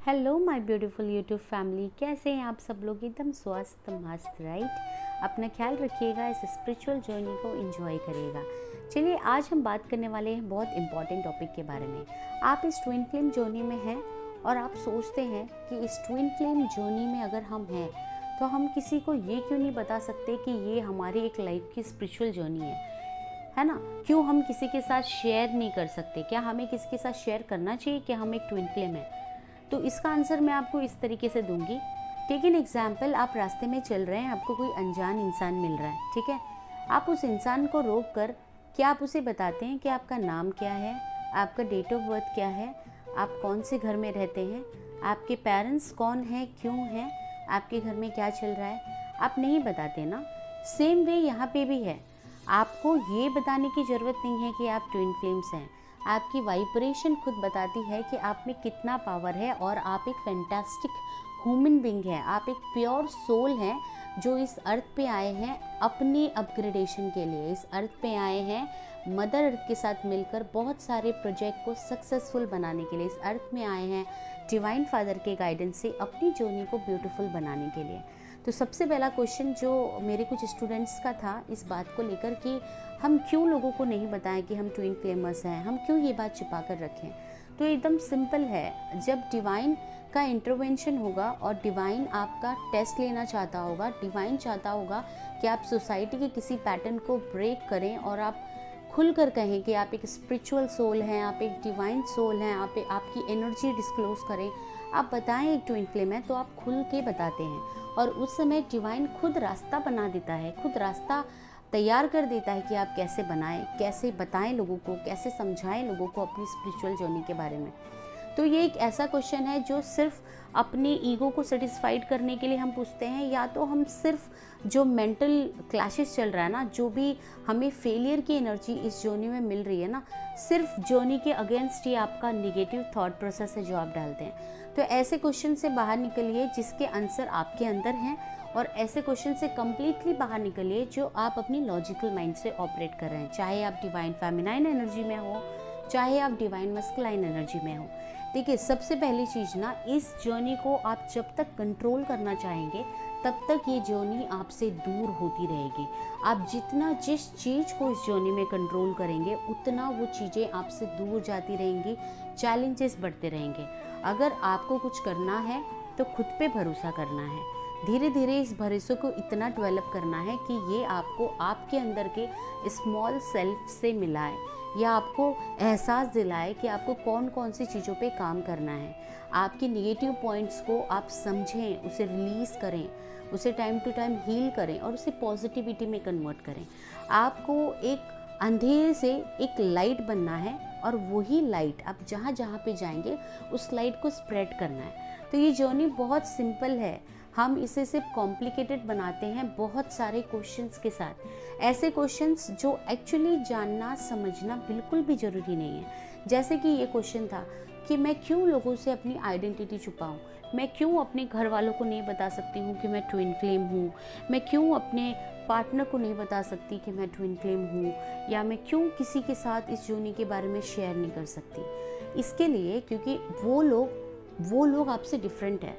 Hello my beautiful YouTube family, कैसे हैं आप सब लोग? एकदम स्वस्थ मस्त राइट। अपना ख्याल रखिएगा, इस स्पिरिचुअल जर्नी को एंजॉय करिएगा। चलिए आज हम बात करने वाले हैं बहुत इंपॉर्टेंट टॉपिक के बारे में। आप इस ट्विन फ्लेम जर्नी में हैं और आप सोचते हैं कि इस ट्विन फ्लेम जर्नी में अगर हम हैं तो हम किसी को ये क्यों नहीं बता सकते कि ये हमारी एक लाइफ की स्पिरिचुअल जर्नी है ना? क्यों हम किसी के साथ शेयर नहीं कर सकते? क्या हमें किसी के साथ शेयर करना चाहिए कि हम एक ट्विन फ्लेम है? तो इसका आंसर मैं आपको इस तरीके से दूंगी। टेक एन एग्जाम्पल, आप रास्ते में चल रहे हैं, आपको कोई अनजान इंसान मिल रहा है, ठीक है। आप उस इंसान को रोक कर क्या आप उसे बताते हैं कि आपका नाम क्या है, आपका डेट ऑफ बर्थ क्या है, आप कौन से घर में रहते हैं, आपके पेरेंट्स कौन हैं, क्यों हैं, आपके घर में क्या चल रहा है? आप नहीं बताते ना। सेम वे यहाँ पे भी है। आपको ये बताने की ज़रूरत नहीं है कि आप ट्विन फ्लेम्स हैं। आपकी वाइब्रेशन खुद बताती है कि आप में कितना पावर है और आप एक फैंटास्टिक ह्यूमन बीइंग है। आप एक प्योर सोल हैं जो इस अर्थ पे आए हैं अपनी अपग्रेडेशन के लिए। इस अर्थ पे आए हैं मदर अर्थ के साथ मिलकर बहुत सारे प्रोजेक्ट को सक्सेसफुल बनाने के लिए। इस अर्थ में आए हैं डिवाइन फादर के गाइडेंस से अपनी जर्नी को ब्यूटीफुल बनाने के लिए। तो सबसे पहला क्वेश्चन जो मेरे कुछ स्टूडेंट्स का था इस बात को लेकर कि हम क्यों लोगों को नहीं बताएं कि हम ट्विन फ्लेमर्स हैं, हम क्यों ये बात छिपा कर रखें। तो एकदम सिंपल है। जब डिवाइन का इंटरवेंशन होगा और डिवाइन आपका टेस्ट लेना चाहता होगा, डिवाइन चाहता होगा कि आप सोसाइटी के किसी पैटर्न को ब्रेक करें और आप खुलकर कहें कि आप एक स्पिरिचुअल सोल हैं, आप एक डिवाइन सोल हैं, आपकी एनर्जी डिस्क्लोज करें, आप बताएं एक ट्विन फ्लेम है, तो आप खुल के बताते हैं। और उस समय डिवाइन खुद रास्ता बना देता है, खुद रास्ता तैयार कर देता है कि आप कैसे बनाएं, कैसे बताएं लोगों को, कैसे समझाएं लोगों को अपनी स्पिरिचुअल जर्नी के बारे में। तो ये एक ऐसा क्वेश्चन है जो सिर्फ अपने ईगो को सेटिस्फाइड करने के लिए हम पूछते हैं, या तो हम सिर्फ जो मेंटल क्लैशेस चल रहा है ना, जो भी हमें फेलियर की एनर्जी इस जर्नी में मिल रही है ना, सिर्फ जर्नी के अगेंस्ट ही आपका निगेटिव थॉट प्रोसेस है जो आप डालते हैं। तो ऐसे क्वेश्चन से बाहर निकलिए जिसके आंसर आपके अंदर हैं, और ऐसे क्वेश्चन से कम्प्लीटली बाहर निकलिए जो आप अपनी लॉजिकल माइंड से ऑपरेट कर रहे हैं। चाहे आप डिवाइन फेमिनाइन एनर्जी में हो, चाहे आप डिवाइन मस्कुलाइन एनर्जी में हो। देखिए, सबसे पहली चीज़ ना, इस जर्नी को आप जब तक कंट्रोल करना चाहेंगे तब तक ये जर्नी आपसे दूर होती रहेगी। आप जितना जिस चीज़ को इस जर्नी में कंट्रोल करेंगे उतना वो चीज़ें आपसे दूर जाती रहेंगी, चैलेंजेस बढ़ते रहेंगे। अगर आपको कुछ करना है तो खुद पे भरोसा करना है। धीरे धीरे इस भरोसे को इतना डेवलप करना है कि ये आपको आपके अंदर के स्मॉल सेल्फ से मिलाए, या आपको एहसास दिलाए कि आपको कौन कौन सी चीज़ों पे काम करना है। आपके नेगेटिव पॉइंट्स को आप समझें, उसे रिलीज़ करें, उसे टाइम टू टाइम हील करें और उसे पॉजिटिविटी में कन्वर्ट करें। आपको एक अंधेरे से एक लाइट बनना है, और वही लाइट आप जहाँ जहाँ पे जाएंगे उस लाइट को स्प्रेड करना है। तो ये जर्नी बहुत सिंपल है, हम इसे सिर्फ कॉम्प्लिकेटेड बनाते हैं बहुत सारे क्वेश्चंस के साथ। ऐसे क्वेश्चंस जो एक्चुअली जानना समझना बिल्कुल भी ज़रूरी नहीं है। जैसे कि ये क्वेश्चन था कि मैं क्यों लोगों से अपनी आइडेंटिटी छुपाऊं, मैं क्यों अपने घर वालों को नहीं बता सकती हूँ कि मैं ट्विन फ्लेम हूँ, मैं क्यों अपने पार्टनर को नहीं बता सकती कि मैं ट्विन फ्लेम हूँ, या मैं क्यों किसी के साथ इस जर्नी के बारे में शेयर नहीं कर सकती। इसके लिए क्योंकि वो लोग आपसे डिफरेंट है।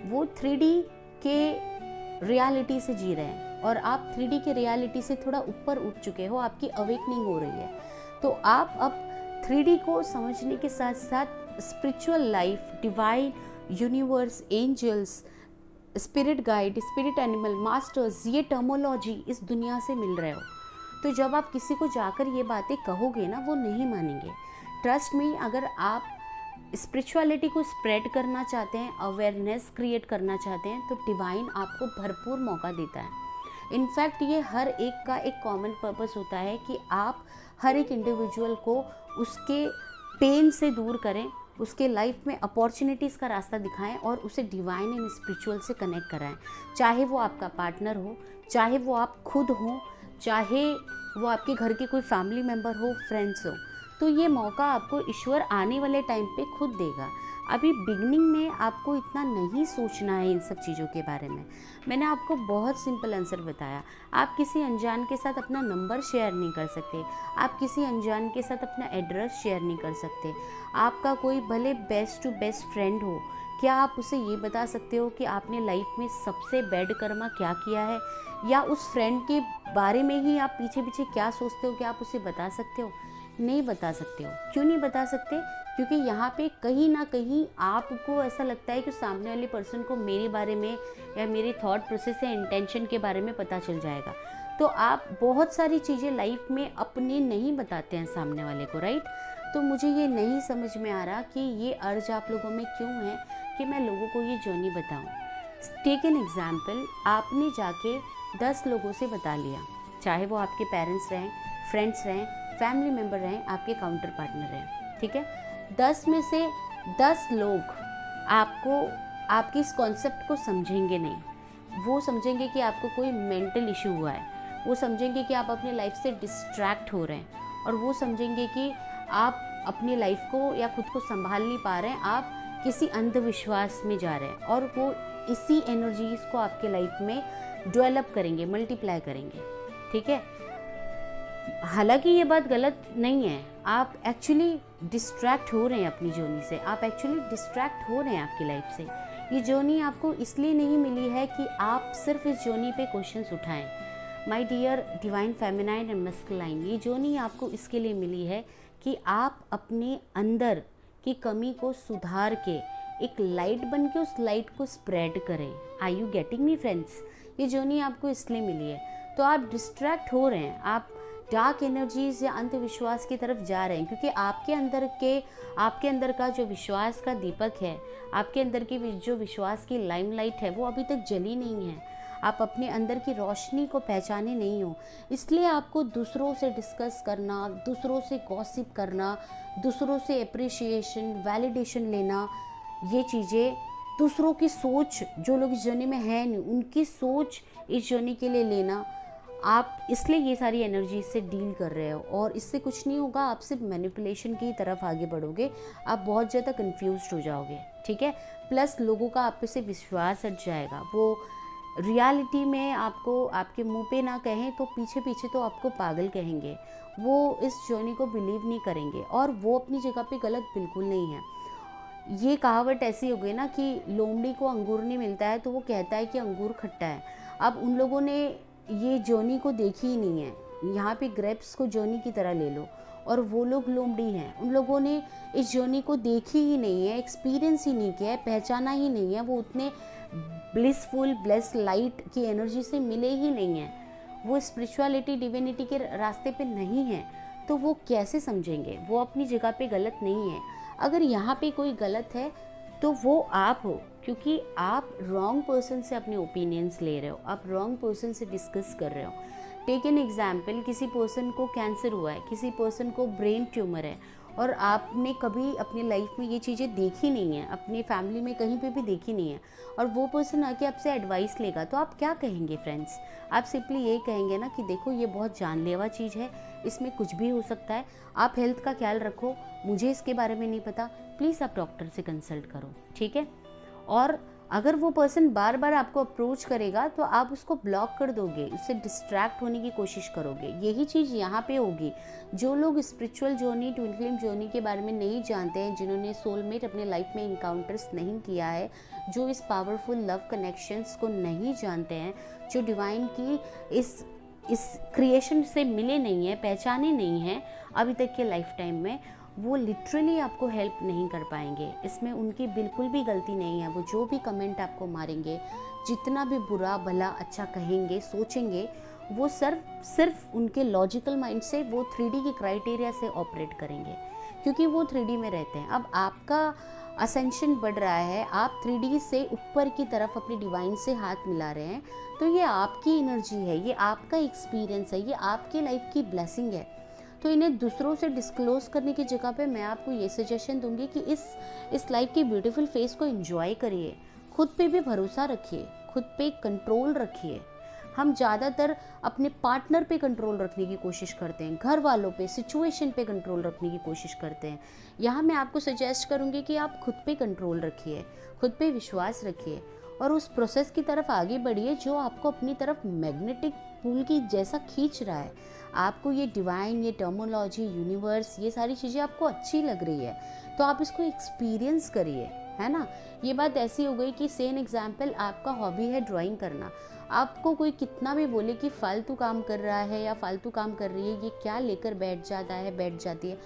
वो 3D के रियलिटी से जी रहे हैं और आप 3D के रियलिटी से थोड़ा ऊपर उठ चुके हो, आपकी अवेकनिंग हो रही है। तो आप अब 3D को समझने के साथ साथ spiritual life, divine universe, angels, spirit guide, spirit animal, masters, ये टर्मोलॉजी इस दुनिया से मिल रहे हो। तो जब आप किसी को जाकर ये बातें कहोगे ना, वो नहीं मानेंगे। ट्रस्ट मी, अगर आप स्पिरिचुअलिटी को स्प्रेड करना चाहते हैं, अवेयरनेस क्रिएट करना चाहते हैं, तो डिवाइन आपको भरपूर मौका देता है। इनफैक्ट ये हर एक का एक कॉमन पर्पस होता है कि आप हर एक इंडिविजुअल को उसके पेन से दूर करें, उसके लाइफ में अपॉर्चुनिटीज़ का रास्ता दिखाएं और उसे डिवाइन एंड स्पिरिचुअल से कनेक्ट कराएं। चाहे वो आपका पार्टनर हो, चाहे वो आप खुद हो, चाहे वो आपके घर के कोई फैमिली मेम्बर हो, फ्रेंड्स हो। तो ये मौका आपको ईश्वर आने वाले टाइम पे खुद देगा। अभी बिगनिंग में आपको इतना नहीं सोचना है इन सब चीज़ों के बारे में। मैंने आपको बहुत सिंपल आंसर बताया। आप किसी अनजान के साथ अपना नंबर शेयर नहीं कर सकते, आप किसी अनजान के साथ अपना एड्रेस शेयर नहीं कर सकते। आपका कोई भले बेस्ट टू बेस्ट फ्रेंड हो, क्या आप उसे ये बता सकते हो कि आपने लाइफ में सबसे बैड कर्मा क्या किया है? या उस फ्रेंड के बारे में ही आप पीछे पीछे क्या सोचते हो, क्या आप उसे बता सकते हो? नहीं बता सकते हो। क्यों नहीं बता सकते? क्योंकि यहाँ पे कहीं ना कहीं आपको ऐसा लगता है कि सामने वाले पर्सन को मेरे बारे में या मेरे थॉट प्रोसेस या इंटेंशन के बारे में पता चल जाएगा। तो आप बहुत सारी चीज़ें लाइफ में अपने नहीं बताते हैं सामने वाले को, राइट? तो मुझे ये नहीं समझ में आ रहा कि ये अर्ज आप लोगों में क्यों है कि मैं लोगों को ये जर्नी बताऊँ। टेक एन एग्जाम्पल, आपने जाके 10 लोगों से बता लिया, चाहे वो आपके पेरेंट्स रहें, फ्रेंड्स रहें, फैमिली मेम्बर रहें, आपके काउंटर पार्टनर रहें, ठीक है? 10 में से 10 लोग आपकी इस कॉन्सेप्ट को समझेंगे नहीं। वो समझेंगे कि आपको कोई मेंटल इशू हुआ है, वो समझेंगे कि आप अपनी लाइफ से डिस्ट्रैक्ट हो रहे हैं, और वो समझेंगे कि आप अपनी लाइफ को या खुद को संभाल नहीं पा रहे हैं, आप किसी अंधविश्वास में जा रहे हैं, और वो इसी एनर्जीज को आपके लाइफ में डेवलप करेंगे, मल्टीप्लाई करेंगे, ठीक है? हालांकि ये बात गलत नहीं है, आप एक्चुअली डिस्ट्रैक्ट हो रहे हैं अपनी जर्नी से, आप एक्चुअली डिस्ट्रैक्ट हो रहे हैं आपकी लाइफ से। ये जर्नी आपको इसलिए नहीं मिली है कि आप सिर्फ इस जर्नी पे क्वेश्चंस उठाएं। My dear divine feminine and masculine, ये जर्नी आपको इसके लिए मिली है कि आप अपने अंदर की कमी को सुधार के एक लाइट बन के उस लाइट को स्प्रेड करें। Are you getting me friends? ये जर्नी आपको इसलिए मिली है। तो आप डिस्ट्रैक्ट हो रहे हैं, आप डार्क एनर्जीज या अंधविश्वास की तरफ जा रहे हैं, क्योंकि आपके अंदर का जो विश्वास का दीपक है, आपके अंदर की जो विश्वास की लाइमलाइट है, वो अभी तक जली नहीं है। आप अपने अंदर की रोशनी को पहचाने नहीं हो, इसलिए आपको दूसरों से डिस्कस करना, दूसरों से गॉसिप करना, दूसरों से एप्रिशिएशन, वैलिडेशन लेना, ये चीज़ें, दूसरों की सोच, जो लोग इस जर्नी में है नहीं, उनकी सोच इस जर्नी के लिए लेना, आप इसलिए ये सारी एनर्जी से डील कर रहे हो। और इससे कुछ नहीं होगा, आप सिर्फ मैनिपुलेशन की तरफ आगे बढ़ोगे, आप बहुत ज़्यादा कंफ्यूज्ड हो जाओगे, ठीक है? प्लस लोगों का आप पे से विश्वास हट जाएगा। वो रियलिटी में आपको आपके मुंह पे ना कहें तो पीछे पीछे तो आपको पागल कहेंगे। वो इस जर्नी को बिलीव नहीं करेंगे, और वो अपनी जगह पे गलत बिल्कुल नहीं है। ये कहावत ऐसी हो गई ना कि लोमड़ी को अंगूर नहीं मिलता है तो वो कहता है कि अंगूर खट्टा है। अब उन लोगों ने ये जर्नी को देखी ही नहीं है। यहाँ पे ग्रेप्स को जर्नी की तरह ले लो, और वो लोग लोमड़ी हैं, उन लोगों ने इस जर्नी को देखी ही नहीं है, एक्सपीरियंस ही नहीं किया है, पहचाना ही नहीं है। वो उतने ब्लिसफुल ब्लेस्ड लाइट की एनर्जी से मिले ही नहीं हैं, वो स्पिरिचुअलिटी डिविनिटी के रास्ते पे नहीं है, तो वो कैसे समझेंगे? वो अपनी जगह पे गलत नहीं है। अगर यहाँ पे कोई गलत है तो वो आप हो, क्योंकि आप रॉन्ग पर्सन से अपने ओपिनियंस ले रहे हो, आप रॉन्ग पर्सन से डिस्कस कर रहे हो। टेक एन एग्जाम्पल, किसी पर्सन को कैंसर हुआ है, किसी पर्सन को ब्रेन ट्यूमर है, और आपने कभी अपनी लाइफ में ये चीज़ें देखी नहीं है, अपनी फैमिली में कहीं पे भी देखी नहीं है, और वो पर्सन आके आपसे एडवाइस लेगा, तो आप क्या कहेंगे फ्रेंड्स? आप सिंपली ये कहेंगे ना कि देखो ये बहुत जानलेवा चीज़ है, इसमें कुछ भी हो सकता है, आप हेल्थ का ख्याल रखो, मुझे इसके बारे में नहीं पता, प्लीज़ आप डॉक्टर से कंसल्ट करो, ठीक है? और अगर वो पर्सन बार बार आपको अप्रोच करेगा तो आप उसको ब्लॉक कर दोगे, उससे डिस्ट्रैक्ट होने की कोशिश करोगे। यही चीज़ यहाँ पे होगी। जो लोग spiritual journey, twin flame journey के बारे में नहीं जानते हैं, जिन्होंने सोलमेट अपने लाइफ में इनकाउंटर्स नहीं किया है, जो इस पावरफुल लव कनेक्शंस को नहीं जानते हैं, जो डिवाइन की इस क्रिएशन से मिले नहीं हैं, पहचाने नहीं हैं अभी तक के लाइफ टाइम में, वो लिटरली आपको हेल्प नहीं कर पाएंगे। इसमें उनकी बिल्कुल भी गलती नहीं है। वो जो भी कमेंट आपको मारेंगे, जितना भी बुरा भला अच्छा कहेंगे, सोचेंगे, वो सिर्फ उनके लॉजिकल माइंड से, वो 3D की क्राइटेरिया से ऑपरेट करेंगे, क्योंकि वो 3D में रहते हैं। अब आपका असेंशन बढ़ रहा है, आप 3D से ऊपर की तरफ अपनी डिवाइन से हाथ मिला रहे हैं, तो ये आपकी एनर्जी है, ये आपका एक्सपीरियंस है, ये आपकी लाइफ की ब्लेसिंग है। तो इन्हें दूसरों से डिस्क्लोज करने की जगह पे मैं आपको ये सजेशन दूंगी कि इस लाइफ की ब्यूटीफुल फेस को एंजॉय करिए, खुद पे भी भरोसा रखिए, खुद पे कंट्रोल रखिए। हम ज़्यादातर अपने पार्टनर पे कंट्रोल रखने की कोशिश करते हैं, घर वालों पे, सिचुएशन पे कंट्रोल रखने की कोशिश करते हैं। यहाँ मैं आपको सजेस्ट करूँगी कि आप खुद पे कंट्रोल रखिए, खुद पे विश्वास रखिए और उस प्रोसेस की तरफ आगे बढ़िए जो आपको अपनी तरफ मैग्नेटिक पुल की जैसा खींच रहा है। आपको ये डिवाइन, ये टर्मोलॉजी, यूनिवर्स, ये सारी चीज़ें आपको अच्छी लग रही है तो आप इसको एक्सपीरियंस करिए, है ना। ये बात ऐसी हो गई कि सेम एग्जाम्पल, आपका हॉबी है ड्राइंग करना, आपको कोई कितना भी बोले कि फालतू काम कर रहा है या फालतू काम कर रही है, ये क्या लेकर बैठ जाता है, बैठ जाती है,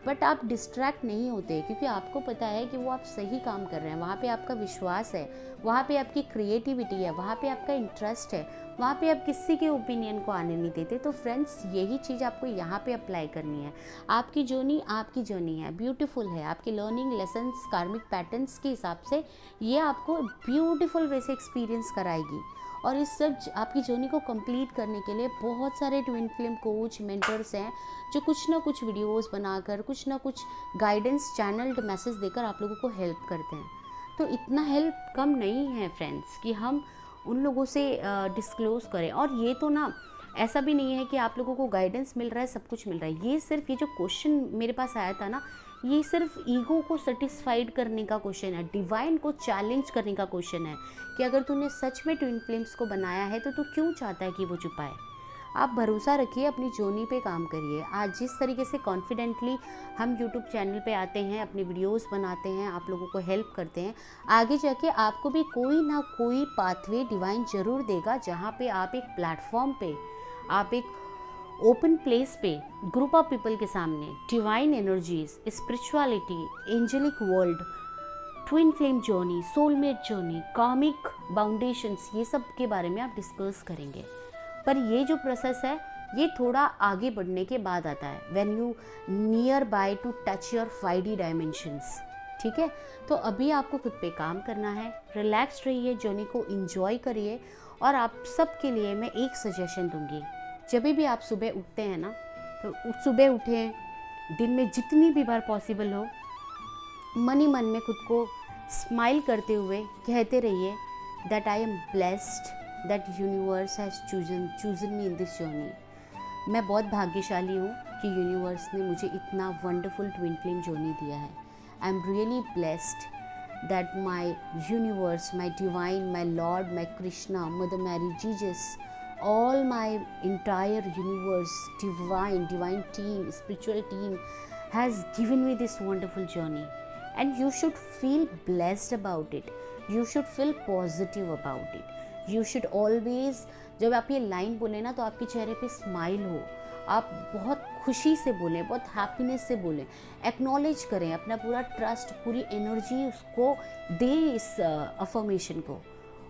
बट आप डिस्ट्रैक्ट नहीं होते क्योंकि आपको पता है कि वो आप सही काम कर रहे हैं। वहाँ पे आपका विश्वास है, वहाँ पे आपकी क्रिएटिविटी है, वहाँ पे आपका इंटरेस्ट है, वहाँ पे आप किसी के ओपिनियन को आने नहीं देते। तो फ्रेंड्स, यही चीज़ आपको यहाँ पे अप्लाई करनी है। आपकी जर्नी है, ब्यूटीफुल है। आपकी लर्निंग लेसन्स, कार्मिक पैटर्न्स के हिसाब से ये आपको ब्यूटीफुल वे से एक्सपीरियंस कराएगी। और इस सब आपकी जर्नी को कंप्लीट करने के लिए बहुत सारे ट्विन फ्लेम कोच, मेंटर्स हैं जो कुछ ना कुछ वीडियोस बनाकर, कुछ ना कुछ गाइडेंस चैनल्ड मैसेज देकर आप लोगों को हेल्प करते हैं। तो इतना हेल्प कम नहीं है फ्रेंड्स कि हम उन लोगों से डिस्क्लोज़ करें। और ये तो ना ऐसा भी नहीं है कि आप लोगों को गाइडेंस मिल रहा है, सब कुछ मिल रहा है। ये सिर्फ ये जो क्वेश्चन मेरे पास आया था ना, ये सिर्फ ईगो को सेटिस्फाइड करने का क्वेश्चन है, डिवाइन को चैलेंज करने का क्वेश्चन है कि अगर तूने सच में ट्विन फ्लेम्स को बनाया है तो तू क्यों चाहता है कि वो छुपाए। आप भरोसा रखिए, अपनी जर्नी पे काम करिए। आज जिस तरीके से कॉन्फिडेंटली हम यूट्यूब चैनल पे आते हैं, अपने वीडियोस बनाते हैं, आप लोगों को हेल्प करते हैं, आगे जाके आपको भी कोई ना कोई पाथवे डिवाइन ज़रूर देगा जहाँ पे आप एक प्लेटफॉर्म पे, आप एक ओपन प्लेस पे, ग्रुप ऑफ पीपल के सामने divine energies, spirituality, angelic world, twin flame journey, soulmate journey, karmic boundations, ये सब के बारे में आप डिस्कस करेंगे। पर ये जो प्रोसेस है ये थोड़ा आगे बढ़ने के बाद आता है, when you near by two touch your 5D dimensions. ठीक है, तो अभी आपको खुद पे काम करना है, रिलैक्स रहिए, जर्नी को एंजॉय करिए। और आप सब के लिए मैं एक सजेशन दूंगी, जब भी आप सुबह उठते हैं ना, तो सुबह उठें, दिन में जितनी भी बार पॉसिबल हो, मन ही मन में खुद को स्माइल करते हुए कहते रहिए that I am blessed, that universe has chosen me in this journey. मैं बहुत भाग्यशाली हूँ कि यूनिवर्स ने मुझे इतना वंडरफुल ट्विन फ्लेम जर्नी दिया है। I am really blessed that my universe, my divine, my lord, my Krishna, mother Mary, Jesus, all my entire universe, divine team, spiritual team has given me this wonderful journey, and you should feel blessed about it, you should feel positive about it, you should always, जब आप ये line बोले ना तो आपके चेहरे पे smile हो, आप बहुत खुशी से बोलें, बहुत हैप्पीनेस से बोलें, एक्नॉलेज करें, अपना पूरा ट्रस्ट, पूरी एनर्जी उसको दें इस अफर्मेशन को।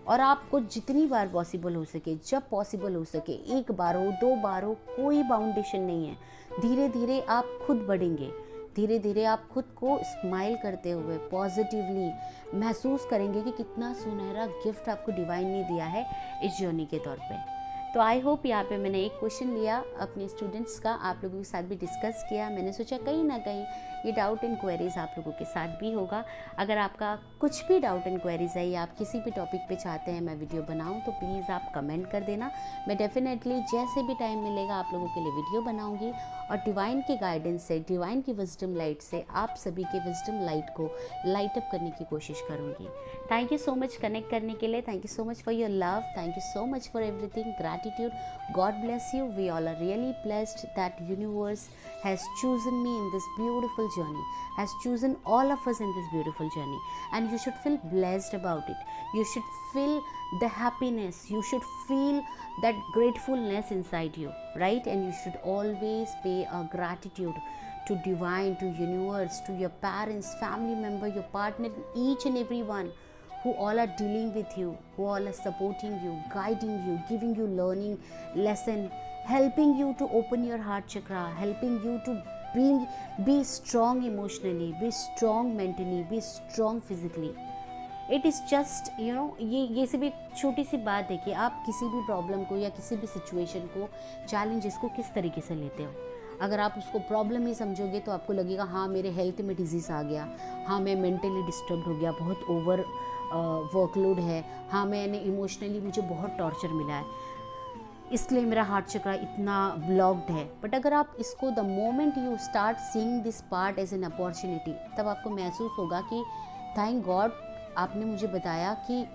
और आपको जितनी बार पॉसिबल हो सके, जब पॉसिबल हो सके, 1 बार हो, 2 बार हो, कोई बाउंडेशन नहीं है। धीरे धीरे आप खुद बढ़ेंगे, धीरे धीरे आप खुद को स्माइल करते हुए पॉजिटिवली महसूस करेंगे कि कितना सुनहरा गिफ्ट आपको डिवाइन ने दिया है इस जर्नी के तौर पे। तो आई होप यहाँ पे मैंने एक क्वेश्चन लिया अपने स्टूडेंट्स का, आप लोगों के साथ भी डिस्कस किया। मैंने सोचा कहीं ना कहीं ये डाउट एंड क्वेरीज आप लोगों के साथ भी होगा। अगर आपका कुछ भी डाउट एंड क्वेरीज है या आप किसी भी टॉपिक पे चाहते हैं मैं वीडियो बनाऊं तो प्लीज़ आप कमेंट कर देना। मैं डेफिनेटली जैसे भी टाइम मिलेगा आप लोगों के लिए वीडियो बनाऊंगी और डिवाइन की गाइडेंस से, डिवाइन की विजडम लाइट से आप सभी के विजडम लाइट को लाइट अप करने की कोशिश करूँगी। Thank you so much connect करने के लिए, thank you so much for your love, thank you so much for everything, gratitude, God bless you. We all are really blessed that universe has chosen me in this beautiful journey, has chosen all of us in this beautiful journey, and you should feel blessed about it. You should feel the happiness, you should feel that gratefulness inside you, right? And you should always pay a gratitude to divine, to universe, to your parents, family member, your partner, each and every one who all are dealing with you, who all are supporting you, guiding you, giving you learning lesson, helping you to open your heart chakra, helping you to be strong emotionally, be strong mentally, be strong physically. It is just ये सिर्फ एक छोटी सी बात है कि आप किसी भी प्रॉब्लम को या किसी भी सिचुएशन को, चैलेंजेस को किस तरीके से लेते हो। अगर आप उसको प्रॉब्लम ही समझोगे तो आपको लगेगा हाँ मेरे हेल्थ में डिजीज़ आ गया, हाँ मैं मेंटली डिस्टर्ब हो गया, बहुत ओवर वर्कलोड है, हाँ मैंने इमोशनली मुझे बहुत टॉर्चर मिला है। इसलिए मेरा हार्ट चक्र इतना ब्लॉक्ड है। बट अगर आप इसको the moment you start seeing this part as an opportunity, तब आपको महसूस होगा कि थैंक गॉड आपने मुझे बताया कि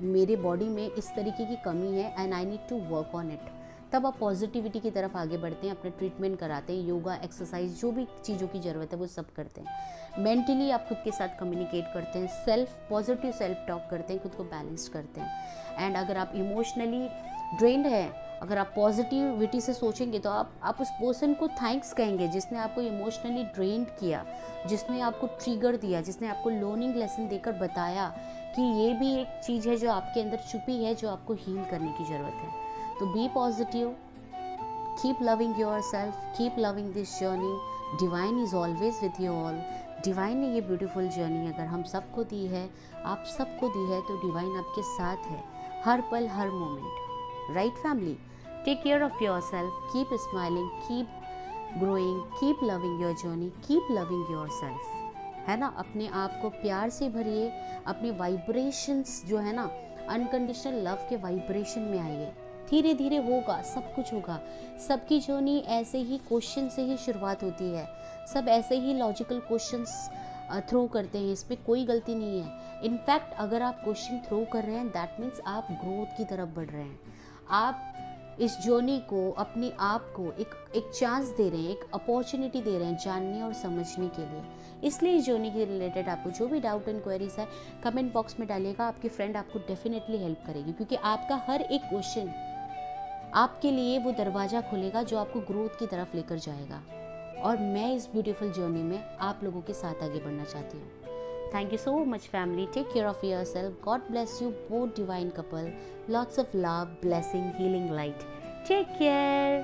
मेरे बॉडी में इस तरीके की कमी है and I need to work on it. तब आप पॉजिटिविटी की तरफ आगे बढ़ते हैं, अपने ट्रीटमेंट कराते हैं, योगा, एक्सरसाइज, जो भी चीज़ों की ज़रूरत है वो सब करते हैं। मेंटली आप खुद के साथ कम्युनिकेट करते हैं, पॉजिटिव सेल्फ टॉक करते हैं, खुद को बैलेंस करते हैं। एंड अगर आप इमोशनली ड्रेन्ड है, अगर आप पॉजिटिविटी से सोचेंगे तो आप उस पर्सन को थैंक्स कहेंगे जिसने आपको इमोशनली ड्रेन्ड किया, जिसने आपको ट्रिगर दिया, जिसने आपको लर्निंग लेसन देकर बताया कि ये भी एक चीज़ है जो आपके अंदर छुपी है, जो आपको हील करने की ज़रूरत है। तो be positive, keep loving yourself, keep loving this journey. Divine is always with you all. Divine ने ये ब्यूटीफुल जर्नी अगर हम सबको दी है, आप सबको दी है, तो डिवाइन आपके साथ है हर पल, हर moment. Right family, take care of yourself, keep smiling, keep growing, keep loving your journey, keep loving yourself, है ना। अपने आप को प्यार से भरिए, अपने वाइब्रेशंस जो है ना, अनकंडीशनल लव के वाइब्रेशन में आइए। धीरे धीरे होगा, सब कुछ होगा। सबकी जर्नी ऐसे ही क्वेश्चन से ही शुरुआत होती है, सब ऐसे ही लॉजिकल क्वेश्चंस थ्रो करते हैं, इस पर कोई गलती नहीं है। इनफैक्ट अगर आप क्वेश्चन थ्रो कर रहे हैं, दैट मीन्स आप ग्रोथ की तरफ बढ़ रहे हैं। आप इस जर्नी को, अपने आप को एक चांस दे रहे हैं, एक अपॉर्चुनिटी दे रहे हैं जानने और समझने के लिए। इसलिए इस जर्नी के रिलेटेड आपको जो भी डाउट एंड क्वेरीज है, कमेंट बॉक्स में डालिएगा। आपकी फ्रेंड आपको डेफिनेटली हेल्प करेगी, क्योंकि आपका हर एक क्वेश्चन आपके लिए वो दरवाज़ा खोलेगा जो आपको ग्रोथ की तरफ लेकर जाएगा। और मैं इस ब्यूटीफुल जर्नी में आप लोगों के साथ आगे बढ़ना चाहती हूँ। Thank you so much family, take care of yourself, God bless you both divine couple, lots of love, blessing, healing light, take care.